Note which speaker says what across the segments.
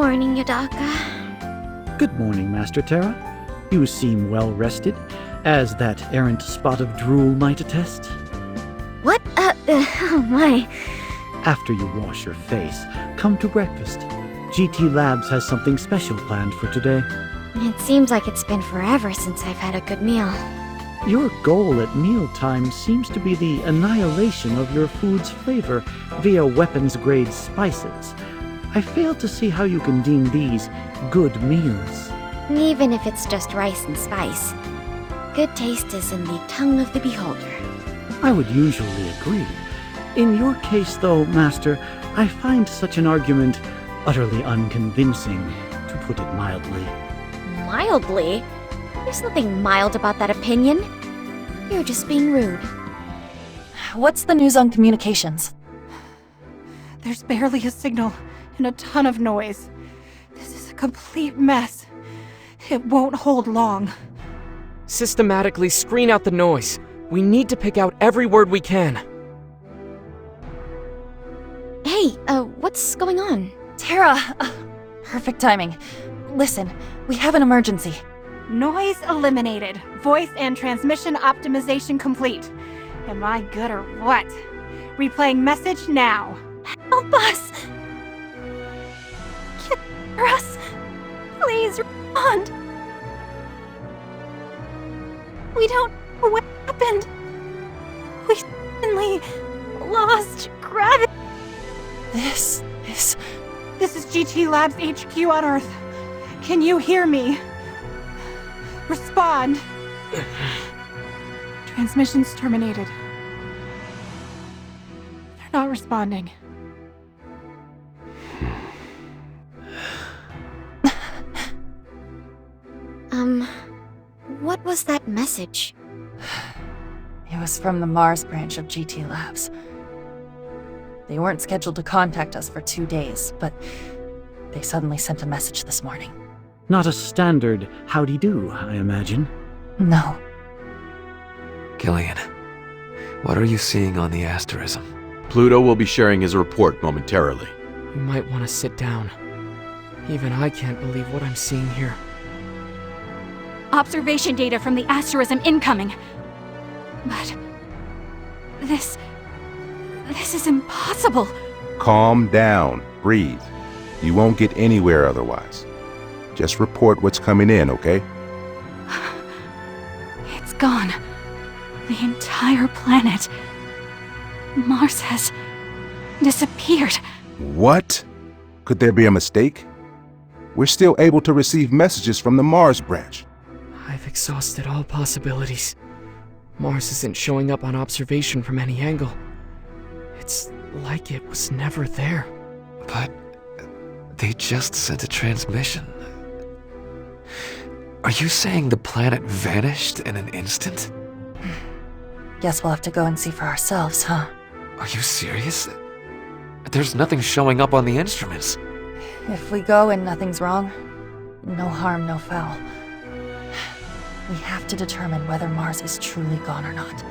Speaker 1: morning, Yadaka.
Speaker 2: Good morning, Master Terra. You seem well rested, as that errant spot of drool might attest.
Speaker 1: What? Oh my.
Speaker 2: After you wash your face, come to breakfast. GT Labs has something special planned for today.
Speaker 1: It seems like it's been forever since I've had a good meal.
Speaker 2: Your goal at mealtime seems to be the annihilation of your food's flavor via weapons-grade spices. I fail to see how you can deem these good meals.
Speaker 1: Even if it's just rice and spice. Good taste is in the tongue of the beholder.
Speaker 2: I would usually agree. In your case, though, Master, I find such an argument utterly unconvincing, to put it mildly.
Speaker 1: Mildly? There's nothing mild about that opinion. You're just being rude.
Speaker 3: What's the news on communications?
Speaker 4: There's barely a signal and a ton of noise. This is a complete mess. It won't hold long.
Speaker 5: Systematically screen out the noise. We need to pick out every word we can.
Speaker 1: Hey, what's going on?
Speaker 3: Terra! Perfect timing. Listen, we have an emergency.
Speaker 4: Noise eliminated. Voice and transmission optimization complete. Am I good or what? Replaying message now.
Speaker 3: Help us! Hear us! Please respond! We don't know what happened. We suddenly lost gravity. This
Speaker 4: is GT Labs HQ on Earth. Can you hear me? Respond. Transmissions terminated. They're not responding.
Speaker 1: What was that message?
Speaker 3: It was from the Mars branch of GT Labs. They weren't scheduled to contact us for 2 days, but they suddenly sent a message this morning.
Speaker 2: Not a standard howdy-do, I imagine.
Speaker 3: No.
Speaker 6: Gillian, what are you seeing on the asterism?
Speaker 7: Pluto will be sharing his report momentarily.
Speaker 5: You might want to sit down. Even I can't believe what I'm seeing here.
Speaker 4: Observation data from the asterism incoming. But this is impossible.
Speaker 8: Calm down. Breathe. You won't get anywhere otherwise. Just report what's coming in, okay?
Speaker 4: It's gone. The entire planet. Mars has disappeared.
Speaker 8: What? Could there be a mistake? We're still able to receive messages from the Mars branch.
Speaker 5: I've exhausted all possibilities. Mars isn't showing up on observation from any angle. It's like it was never there.
Speaker 6: But they just sent a transmission. Are you saying the planet vanished in an instant?
Speaker 3: Guess we'll have to go and see for ourselves, huh?
Speaker 6: Are you serious? There's nothing showing up on the instruments.
Speaker 3: If we go and nothing's wrong, no harm, no foul. We have to determine whether Mars is truly gone or not.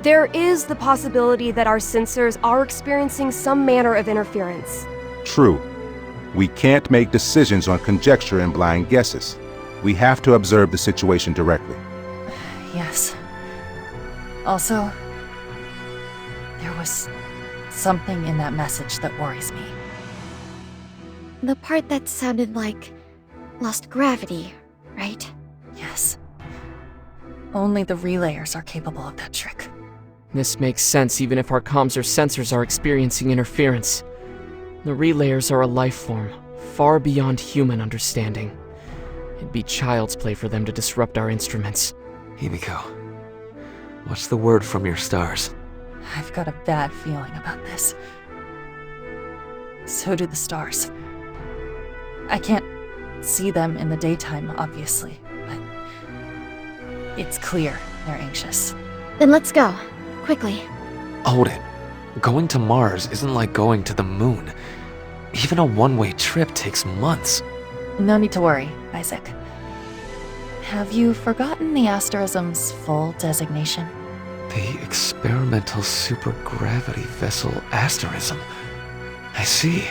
Speaker 9: There is the possibility that our sensors are experiencing some manner of interference.
Speaker 8: True. We can't make decisions on conjecture and blind guesses. We have to observe the situation directly.
Speaker 3: Yes. Also, there was something in that message that worries me.
Speaker 1: The part that sounded like lost gravity, right?
Speaker 3: Yes. Only the relayers are capable of that trick.
Speaker 5: This makes sense even if our comms or sensors are experiencing interference. The relayers are a life form, far beyond human understanding. It'd be child's play for them to disrupt our instruments.
Speaker 6: Himiko, what's the word from your stars?
Speaker 3: I've got a bad feeling about this. So do the stars. I can't see them in the daytime, obviously, but it's clear they're anxious.
Speaker 1: Then let's go. Quickly.
Speaker 6: Hold it. Going to Mars isn't like going to the moon. Even a one-way trip takes months.
Speaker 3: No need to worry, Isaac. Have you forgotten the asterism's full designation?
Speaker 6: The Experimental Supergravity Vessel Asterism. I see.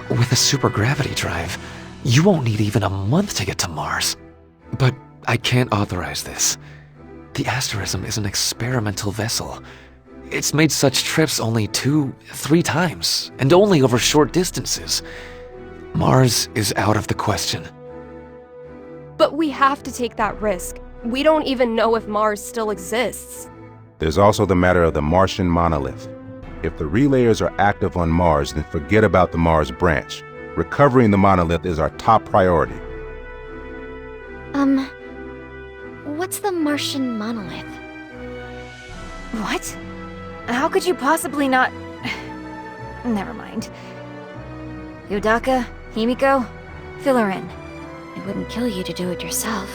Speaker 6: With a supergravity drive, you won't need even a month to get to Mars. But I can't authorize this. The asterism is an experimental vessel. It's made such trips only 2-3 times, and only over short distances. Mars is out of the question.
Speaker 9: But we have to take that risk. We don't even know if Mars still exists.
Speaker 8: There's also the matter of the Martian monolith. If the relayers are active on Mars, then forget about the Mars branch. Recovering the monolith is our top priority.
Speaker 1: What's the Martian monolith?
Speaker 4: What? How could you possibly not... Never mind. Yudaka, Himiko, fill her in.
Speaker 1: It wouldn't kill you to do it yourself.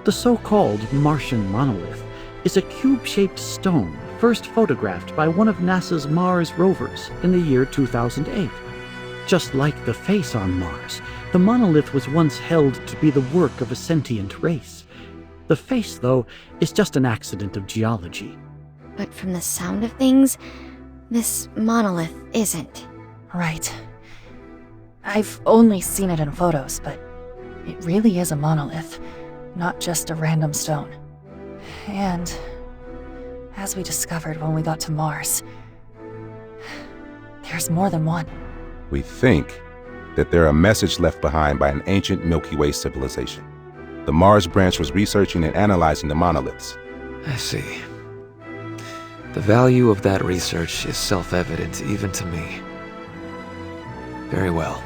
Speaker 2: The so-called Martian monolith is a cube-shaped stone first photographed by one of NASA's Mars rovers in the year 2008. Just like the face on Mars, the monolith was once held to be the work of a sentient race. The face, though, is just an accident of geology.
Speaker 1: But from the sound of things, this monolith isn't.
Speaker 3: Right. I've only seen it in photos, but it really is a monolith, not just a random stone. And, as we discovered when we got to Mars, there's more than one.
Speaker 8: We think that they're a message left behind by an ancient Milky Way civilization. The Mars branch was researching and analyzing the monoliths.
Speaker 6: I see. The value of that research is self-evident even to me. Very well.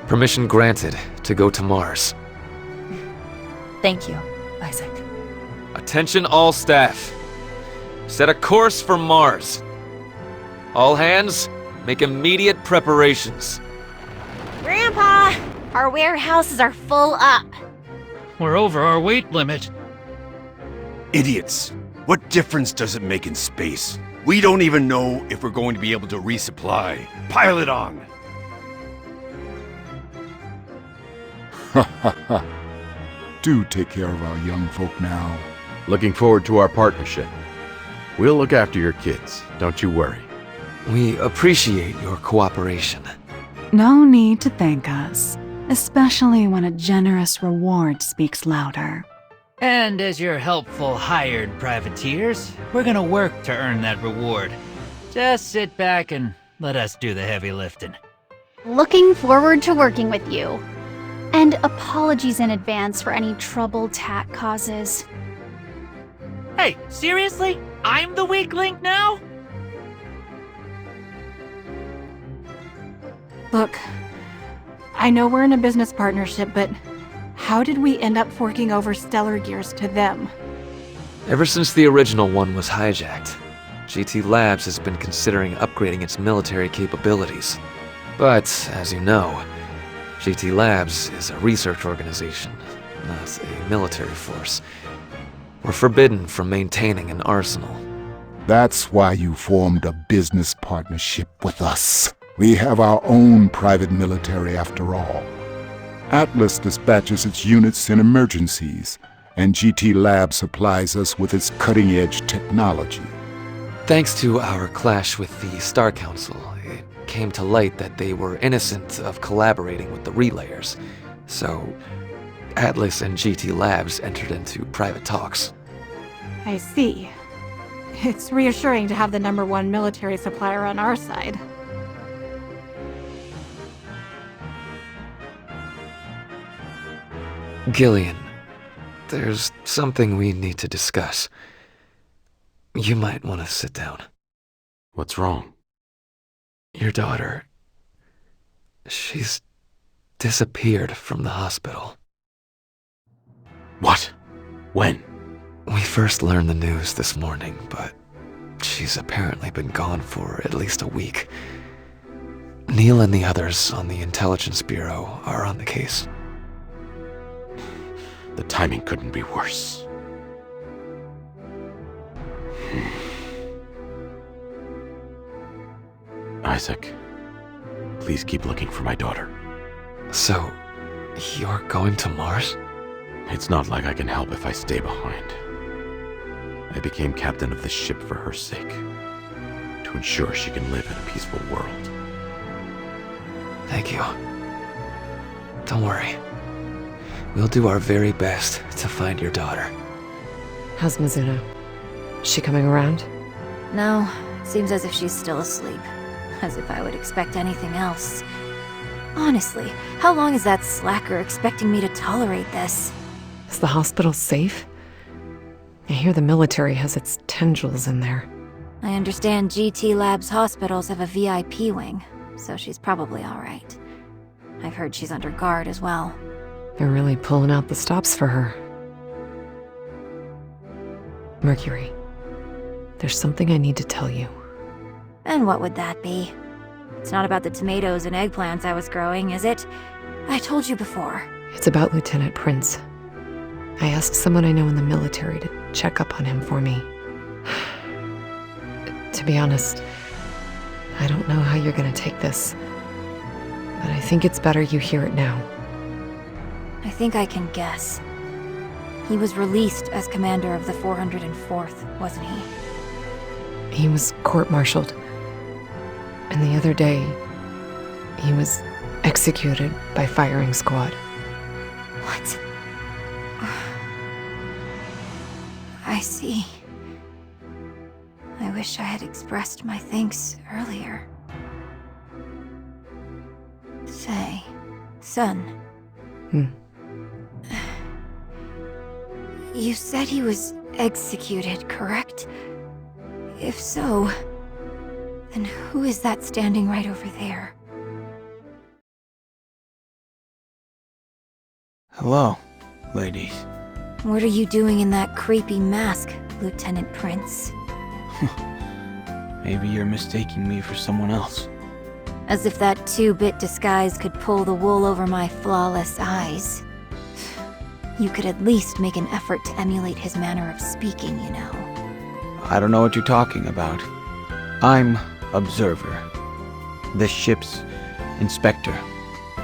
Speaker 6: Permission granted to go to Mars.
Speaker 3: Thank you, Isaac.
Speaker 6: Attention all staff. Set a course for Mars. All hands, make immediate preparations.
Speaker 1: Grandpa! Our warehouses are full up.
Speaker 10: We're over our weight limit.
Speaker 11: Idiots. What difference does it make in space? We don't even know if we're going to be able to resupply. Pile it on!
Speaker 12: Ha ha ha. Do take care of our young folk now.
Speaker 7: Looking forward to our partnership. We'll look after your kids, don't you worry.
Speaker 6: We appreciate your cooperation.
Speaker 13: No need to thank us, especially when a generous reward speaks louder.
Speaker 10: And as your helpful hired privateers, we're gonna work to earn that reward. Just sit back and let us do the heavy lifting.
Speaker 14: Looking forward to working with you. And apologies in advance for any trouble Tat causes.
Speaker 10: Hey, seriously? I'm the weak link now?
Speaker 4: Look, I know we're in a business partnership, but how did we end up forking over stellar gears to them?
Speaker 6: Ever since the original one was hijacked, GT Labs has been considering upgrading its military capabilities. But, as you know, GT Labs is a research organization, not a military force. We're forbidden from maintaining an arsenal.
Speaker 12: That's why you formed a business partnership with us. We have our own private military after all. Atlas dispatches its units in emergencies, and GT Lab supplies us with its cutting-edge technology.
Speaker 6: Thanks to our clash with the Star Council, it came to light that they were innocent of collaborating with the relayers. So, Atlas and GT Labs entered into private talks.
Speaker 4: I see. It's reassuring to have the #1 military supplier on our side.
Speaker 6: Gillian, there's something we need to discuss. You might want to sit down.
Speaker 7: What's wrong?
Speaker 6: Your daughter, she's disappeared from the hospital.
Speaker 7: What? When?
Speaker 6: We first learned the news this morning, but she's apparently been gone for at least a week. Neil and the others on the Intelligence Bureau are on the case.
Speaker 7: The timing couldn't be worse. Isaac, please keep looking for my daughter.
Speaker 6: So, you're going to Mars?
Speaker 7: It's not like I can help if I stay behind. I became captain of this ship for her sake, to ensure she can live in a peaceful world.
Speaker 6: Thank you. Don't worry. We'll do our very best to find your daughter.
Speaker 15: How's Mizuno? Is she coming around?
Speaker 16: No, seems as if she's still asleep. As if I would expect anything else. Honestly, how long is that slacker expecting me to tolerate this?
Speaker 15: Is the hospital safe? I hear the military has its tendrils in there.
Speaker 16: I understand GT Labs hospitals have a VIP wing, so she's probably alright. I've heard she's under guard as well.
Speaker 15: They're really pulling out the stops for her. Mercury, there's something I need to tell you.
Speaker 16: And what would that be? It's not about the tomatoes and eggplants I was growing, is it? I told you before.
Speaker 15: It's about Lieutenant Prince. I asked someone I know in the military to check up on him for me. To be honest, I don't know how you're gonna take this, but I think it's better you hear it now.
Speaker 16: I think I can guess. He was released as commander of the 404th, wasn't he?
Speaker 15: He was court-martialed, and the other day, he was executed by firing squad.
Speaker 16: What? I see. I wish I had expressed my thanks earlier. Say, son. You said he was executed, correct? If so, then who is that standing right over there?
Speaker 17: Hello, ladies.
Speaker 16: What are you doing in that creepy mask, Lieutenant Prince?
Speaker 17: Maybe you're mistaking me for someone else.
Speaker 16: As if that 2-bit disguise could pull the wool over my flawless eyes. You could at least make an effort to emulate his manner of speaking, you know.
Speaker 17: I don't know what you're talking about. I'm Observer. This ship's inspector.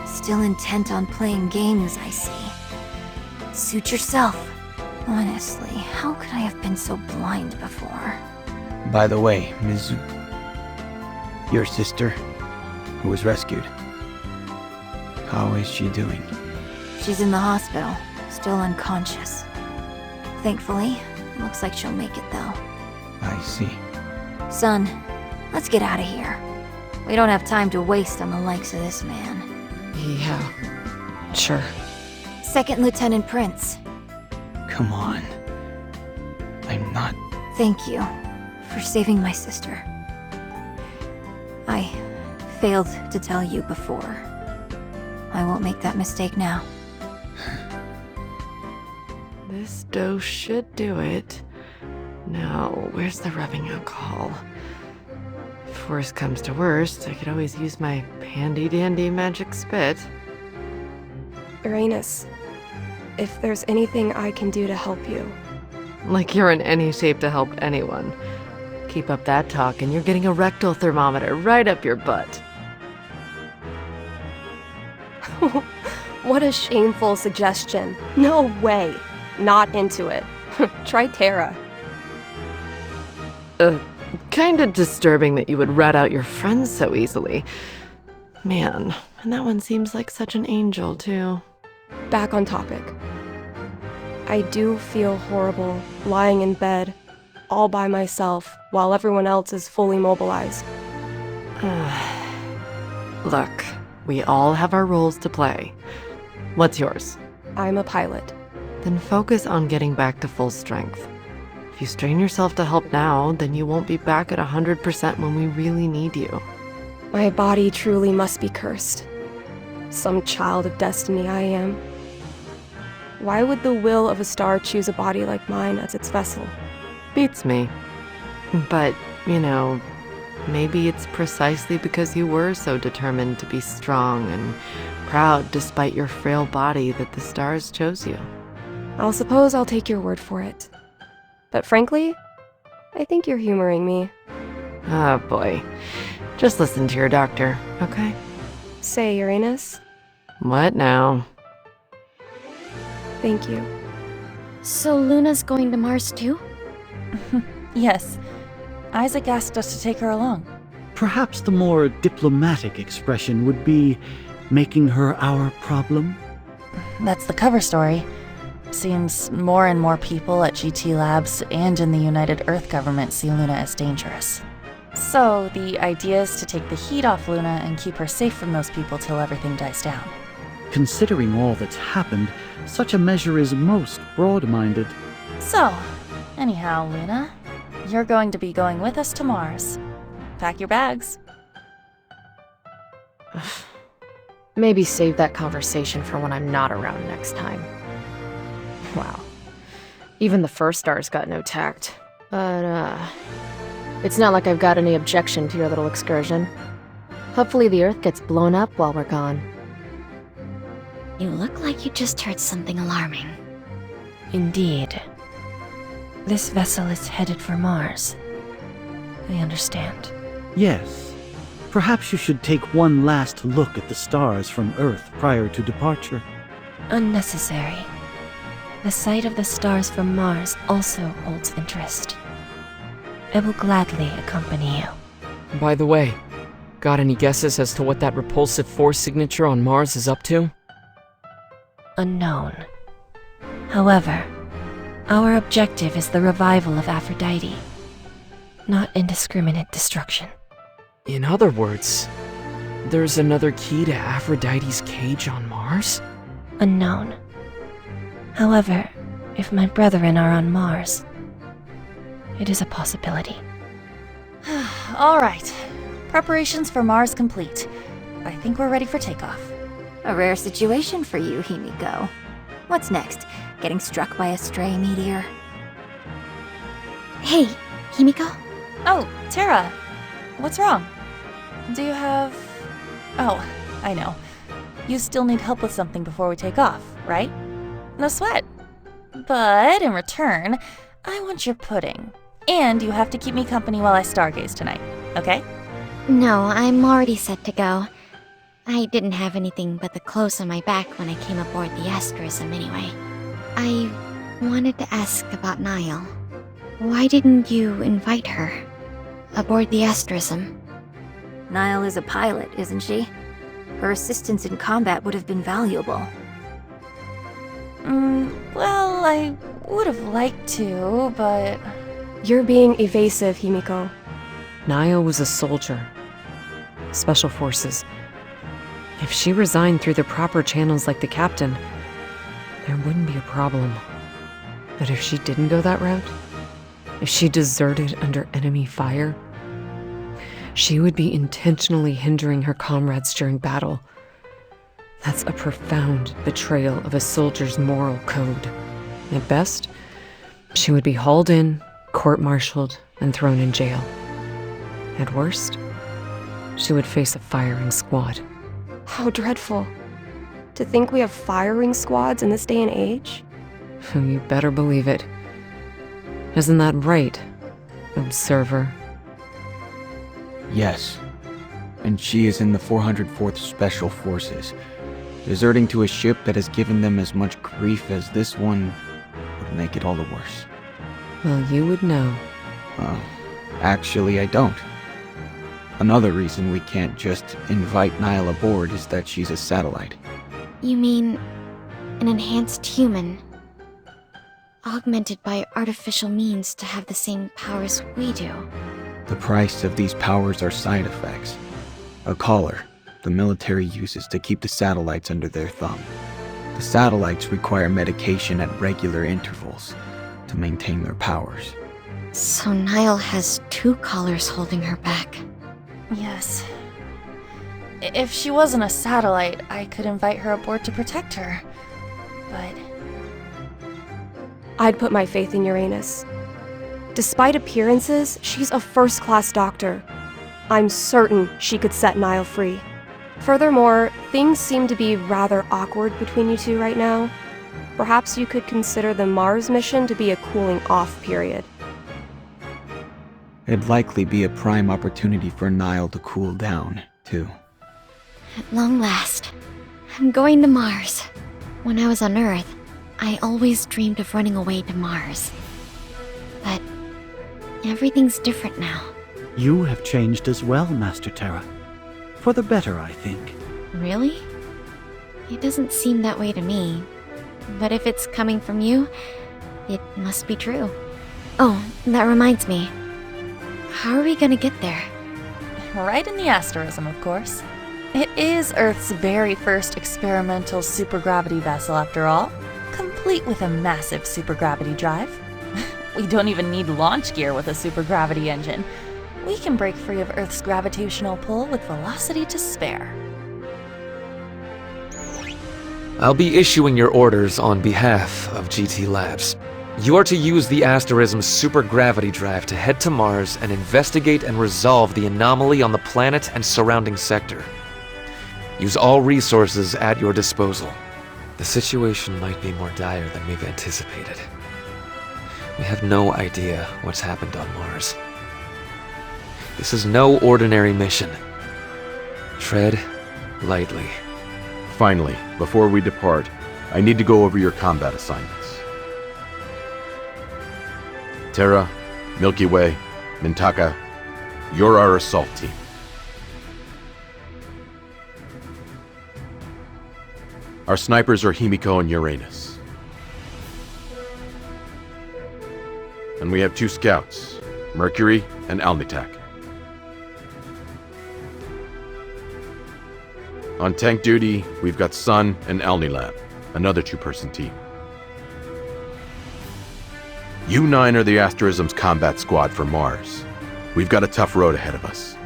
Speaker 16: Still intent on playing games, I see. Suit yourself. Honestly, how could I have been so blind before?
Speaker 17: By the way, Mizu... Your sister, who was rescued. How is she doing?
Speaker 16: She's in the hospital, still unconscious. Thankfully, looks like she'll make it though.
Speaker 17: I see.
Speaker 16: Son, let's get out of here. We don't have time to waste on the likes of this man.
Speaker 15: Yeah, sure.
Speaker 16: Second Lieutenant Prince.
Speaker 17: Come on. I'm not...
Speaker 16: Thank you for saving my sister. I failed to tell you before. I won't make that mistake now.
Speaker 15: This dose should do it. Now, where's the rubbing alcohol? If worst comes to worst, I could always use my handy-dandy magic spit.
Speaker 9: Uranus, if there's anything I can do to help you.
Speaker 15: Like you're in any shape to help anyone. Keep up that talk and you're getting a rectal thermometer right up your butt.
Speaker 9: What a shameful suggestion. No way. Not into it. Try Terra.
Speaker 15: Kinda disturbing that you would rat out your friends so easily. Man, and that one seems like such an angel, too.
Speaker 9: Back on topic. I do feel horrible lying in bed, all by myself, while everyone else is fully mobilized.
Speaker 15: Look, we all have our roles to play. What's yours?
Speaker 9: I'm a pilot.
Speaker 15: Then focus on getting back to full strength. If you strain yourself to help now, then you won't be back at 100% when we really need you.
Speaker 9: My body truly must be cursed. Some child of destiny I am. Why would the will of a star choose a body like mine as its vessel?
Speaker 15: Beats me. But, you know, maybe it's precisely because you were so determined to be strong and proud despite your frail body that the stars chose you.
Speaker 9: I'll suppose I'll take your word for it. But frankly, I think you're humoring me.
Speaker 15: Oh boy. Just listen to your doctor, okay?
Speaker 9: Say, Uranus.
Speaker 15: What now?
Speaker 9: Thank you.
Speaker 1: So Luna's going to Mars too?
Speaker 3: Yes. Isaac asked us to take her along.
Speaker 2: Perhaps the more diplomatic expression would be making her our problem?
Speaker 3: That's the cover story. Seems more and more people at GT Labs and in the United Earth government see Luna as dangerous. So the idea is to take the heat off Luna and keep her safe from those people till everything dies down.
Speaker 2: Considering all that's happened, such a measure is most broad-minded.
Speaker 3: So, anyhow, Luna, you're going to be going with us to Mars. Pack your bags.
Speaker 5: Maybe save that conversation for when I'm not around next time. Wow. Even the first stars got no tact. But, it's not like I've got any objection to your little excursion. Hopefully the Earth gets blown up while we're gone.
Speaker 1: You look like you just heard something alarming.
Speaker 3: Indeed. This vessel is headed for Mars. I understand.
Speaker 2: Yes. Perhaps you should take one last look at the stars from Earth prior to departure.
Speaker 3: Unnecessary. The sight of the stars from Mars also holds interest. I will gladly accompany you.
Speaker 5: By the way, got any guesses as to what that repulsive force signature on Mars is up to?
Speaker 3: Unknown. However, our objective is the revival of Aphrodite, not indiscriminate destruction.
Speaker 5: In other words, there's another key to Aphrodite's cage on Mars?
Speaker 3: Unknown. However, if my brethren are on Mars, it is a possibility. All right. Preparations for Mars complete. I think we're ready for takeoff.
Speaker 16: A rare situation for you, Himiko. What's next? Getting struck by a stray meteor?
Speaker 1: Hey, Himiko?
Speaker 3: Oh, Tara. What's wrong? Do you have... Oh, I know. You still need help with something before we take off, right? No sweat. But in return, I want your pudding. And you have to keep me company while I stargaze tonight, okay?
Speaker 1: No, I'm already set to go. I didn't have anything but the clothes on my back when I came aboard the asterism anyway. I wanted to ask about Niall. Why didn't you invite her aboard the asterism?
Speaker 16: Niall is a pilot, isn't she? Her assistance in combat would have been valuable.
Speaker 3: Well, I would have liked to, but...
Speaker 9: You're being evasive, Himiko.
Speaker 5: Niall was a soldier. Special Forces. If she resigned through the proper channels like the captain, there wouldn't be a problem. But if she didn't go that route, if she deserted under enemy fire, she would be intentionally hindering her comrades during battle. That's a profound betrayal of a soldier's moral code. At best, she would be hauled in, court-martialed, and thrown in jail. At worst, she would face a firing squad.
Speaker 9: How dreadful. To think we have firing squads in this day and age?
Speaker 5: You better believe it. Isn't that right, Observer?
Speaker 17: Yes. And she is in the 404th Special Forces. Deserting to a ship that has given them as much grief as this one would make it all the worse.
Speaker 5: Well, you would know.
Speaker 17: Actually, I don't. Another reason we can't just invite Niall aboard is that she's a satellite.
Speaker 1: You mean an enhanced human? Augmented by artificial means to have the same powers we do?
Speaker 17: The price of these powers are side effects. A collar the military uses to keep the satellites under their thumb. The satellites require medication at regular intervals to maintain their powers.
Speaker 1: So Niall has two collars holding her back.
Speaker 3: Yes. If she wasn't a satellite, I could invite her aboard to protect her. But...
Speaker 9: I'd put my faith in Uranus. Despite appearances, she's a first-class doctor. I'm certain she could set Niall free. Furthermore, things seem to be rather awkward between you two right now. Perhaps you could consider the Mars mission to be a cooling-off period.
Speaker 17: It'd likely be a prime opportunity for Niall to cool down, too.
Speaker 1: At long last, I'm going to Mars. When I was on Earth, I always dreamed of running away to Mars. But everything's different now.
Speaker 2: You have changed as well, Master Terra. For the better, I think.
Speaker 1: Really? It doesn't seem that way to me. But if it's coming from you, it must be true. Oh, that reminds me. How are we gonna get there?
Speaker 3: Right in the asterism, of course. It is Earth's very first experimental supergravity vessel, after all, complete with a massive supergravity drive. We don't even need launch gear with a supergravity engine. We can break free of Earth's gravitational pull with velocity to spare.
Speaker 6: I'll be issuing your orders on behalf of GT Labs. You are to use the asterism's supergravity drive to head to Mars and investigate and resolve the anomaly on the planet and surrounding sector. Use all resources at your disposal. The situation might be more dire than we've anticipated. We have no idea what's happened on Mars. This is no ordinary mission. Tread lightly.
Speaker 7: Finally, before we depart, I need to go over your combat assignments. Terra, Milky Way, Mintaka, you're our assault team. Our snipers are Himiko and Uranus. And we have 2 scouts, Mercury and Alnitak. On tank duty, we've got Sun and Alnilab, another 2-person team. You 9 are the Asterism's combat squad for Mars. We've got a tough road ahead of us.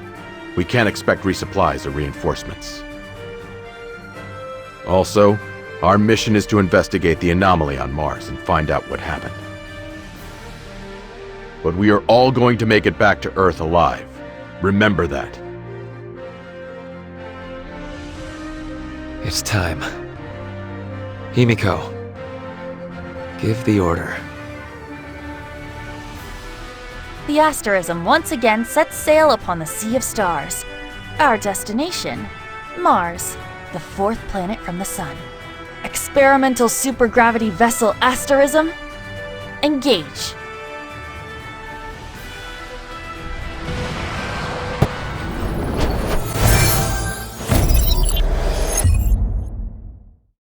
Speaker 7: We can't expect resupplies or reinforcements. Also, our mission is to investigate the anomaly on Mars and find out what happened. But we are all going to make it back to Earth alive. Remember that.
Speaker 6: It's time. Himiko, give the order.
Speaker 3: The asterism once again sets sail upon the Sea of Stars. Our destination, Mars, the 4th planet from the Sun. Experimental supergravity vessel asterism, engage.